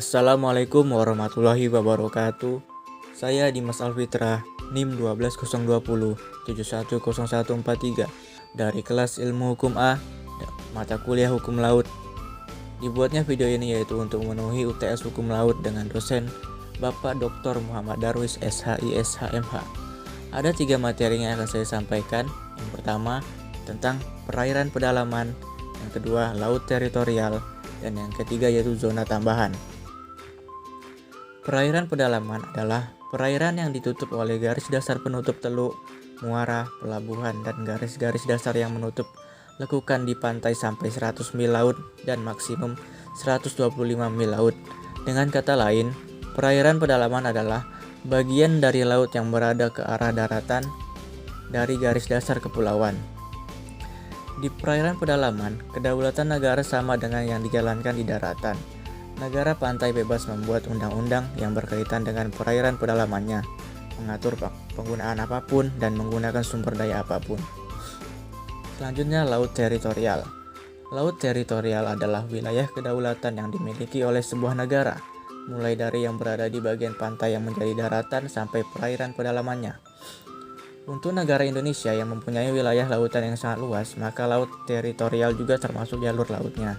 Assalamualaikum warahmatullahi wabarakatuh. Saya Dimas Alfitra, NIM 12020 710143 dari kelas Ilmu Hukum A, mata kuliah Hukum Laut. Dibuatnya video ini yaitu untuk memenuhi UTS Hukum Laut dengan dosen Bapak Dr. Muhammad Darwis SHI SHMH. Ada 3 materi yang akan saya sampaikan. Yang pertama tentang perairan pedalaman, yang kedua laut teritorial, dan yang ketiga yaitu zona tambahan. Perairan pedalaman adalah perairan yang ditutup oleh garis dasar penutup teluk, muara, pelabuhan, dan garis-garis dasar yang menutup lekukan di pantai sampai 100 mil laut dan maksimum 125 mil laut. Dengan kata lain, perairan pedalaman adalah bagian dari laut yang berada ke arah daratan dari garis dasar kepulauan. Di perairan pedalaman, kedaulatan negara sama dengan yang dijalankan di daratan. Negara pantai bebas membuat undang-undang yang berkaitan dengan perairan pedalamannya, mengatur penggunaan apapun dan menggunakan sumber daya apapun. Selanjutnya, laut teritorial. Laut teritorial adalah wilayah kedaulatan yang dimiliki oleh sebuah negara, mulai dari yang berada di bagian pantai yang menjadi daratan sampai perairan pedalamannya. Untuk negara Indonesia yang mempunyai wilayah lautan yang sangat luas, maka laut teritorial juga termasuk jalur lautnya.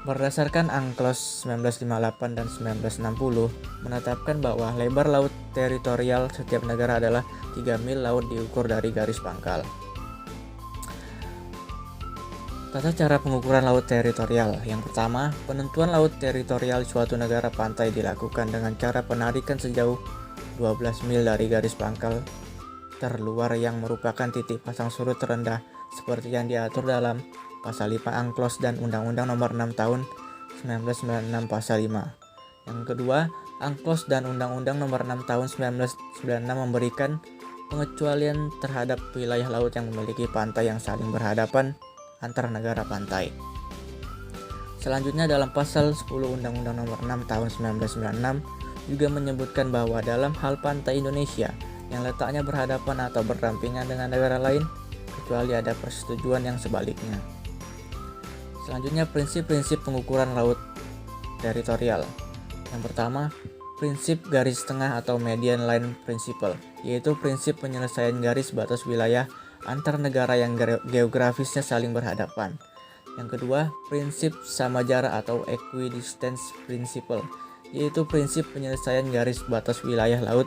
Berdasarkan UNCLOS 1958 dan 1960 menetapkan bahwa lebar laut teritorial setiap negara adalah 3 mil laut diukur dari garis pangkal. Tata cara pengukuran laut teritorial. Yang pertama, penentuan laut teritorial suatu negara pantai dilakukan dengan cara penarikan sejauh 12 mil dari garis pangkal terluar yang merupakan titik pasang surut terendah seperti yang diatur dalam Pasal 5 UNCLOS dan Undang-Undang Nomor 6 Tahun 1996 Pasal 5. Yang kedua, UNCLOS dan Undang-Undang Nomor 6 Tahun 1996 memberikan pengecualian terhadap wilayah laut yang memiliki pantai yang saling berhadapan antar negara pantai. Selanjutnya, dalam Pasal 10 Undang-Undang Nomor 6 Tahun 1996 juga menyebutkan bahwa dalam hal pantai Indonesia yang letaknya berhadapan atau berdampingan dengan negara lain, kecuali ada persetujuan yang sebaliknya. Selanjutnya, prinsip-prinsip pengukuran laut teritorial. Yang pertama, prinsip garis tengah atau median line principle, yaitu prinsip penyelesaian garis batas wilayah antar negara yang geografisnya saling berhadapan. Yang kedua, prinsip sama jarak atau equidistance principle, yaitu prinsip penyelesaian garis batas wilayah laut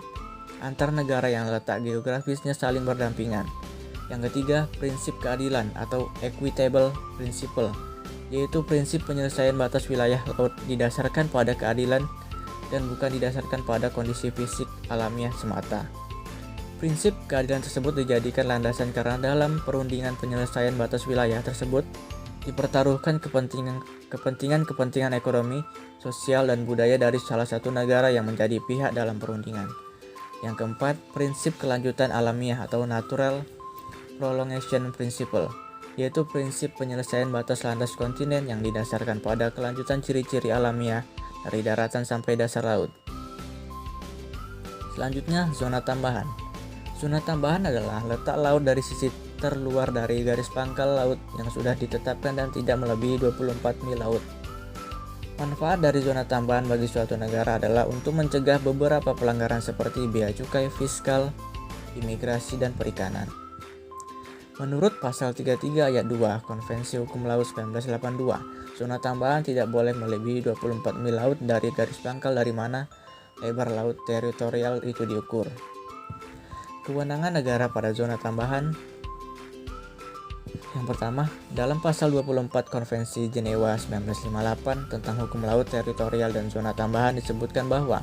antar negara yang letak geografisnya saling berdampingan. Yang ketiga, prinsip keadilan atau equitable principle, yaitu prinsip penyelesaian batas wilayah laut didasarkan pada keadilan dan bukan didasarkan pada kondisi fisik alamiah semata. Prinsip keadilan tersebut dijadikan landasan karena dalam perundingan penyelesaian batas wilayah tersebut dipertaruhkan kepentingan ekonomi, sosial, dan budaya dari salah satu negara yang menjadi pihak dalam perundingan. Yang keempat, prinsip kelanjutan alamiah atau natural prolongation principle, yaitu prinsip penyelesaian batas landas kontinen yang didasarkan pada kelanjutan ciri-ciri alamiah dari daratan sampai dasar laut. Selanjutnya, zona tambahan. Zona tambahan adalah letak laut dari sisi terluar dari garis pangkal laut yang sudah ditetapkan dan tidak melebihi 24 mil laut. Manfaat dari zona tambahan bagi suatu negara adalah untuk mencegah beberapa pelanggaran seperti bea cukai, fiskal, imigrasi, dan perikanan. Menurut Pasal 33 Ayat 2 Konvensi Hukum Laut 1982, zona tambahan tidak boleh melebihi 24 mil laut dari garis pangkal dari mana lebar laut teritorial itu diukur. Kewenangan negara pada zona tambahan. Yang pertama, dalam Pasal 24 Konvensi Jenewa 1958 tentang hukum laut teritorial dan zona tambahan disebutkan bahwa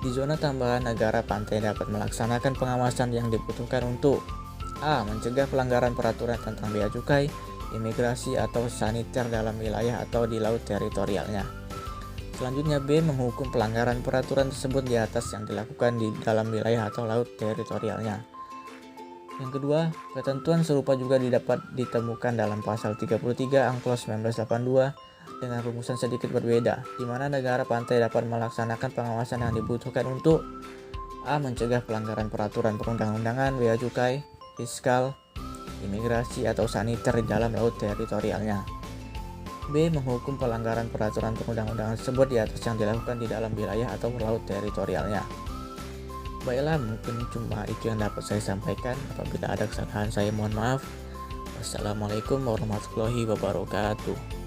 di zona tambahan negara pantai dapat melaksanakan pengawasan yang dibutuhkan untuk A. Mencegah pelanggaran peraturan tentang bea cukai, imigrasi, atau saniter dalam wilayah atau di laut teritorialnya. Selanjutnya, B. Menghukum pelanggaran peraturan tersebut di atas yang dilakukan di dalam wilayah atau laut teritorialnya. Yang kedua, ketentuan serupa juga dapat ditemukan dalam Pasal 33 UNCLOS 1982 dengan rumusan sedikit berbeda, di mana negara pantai dapat melaksanakan pengawasan yang dibutuhkan untuk A. Mencegah pelanggaran peraturan perundang-undangan, bea cukai, fiskal, imigrasi, atau saniter di dalam laut teritorialnya. B. Menghukum pelanggaran peraturan perundang-undangan tersebut di atas yang dilakukan di dalam wilayah atau laut teritorialnya. Baiklah, mungkin cuma itu yang dapat saya sampaikan. Apabila ada kesalahan saya mohon maaf. Wassalamualaikum warahmatullahi wabarakatuh.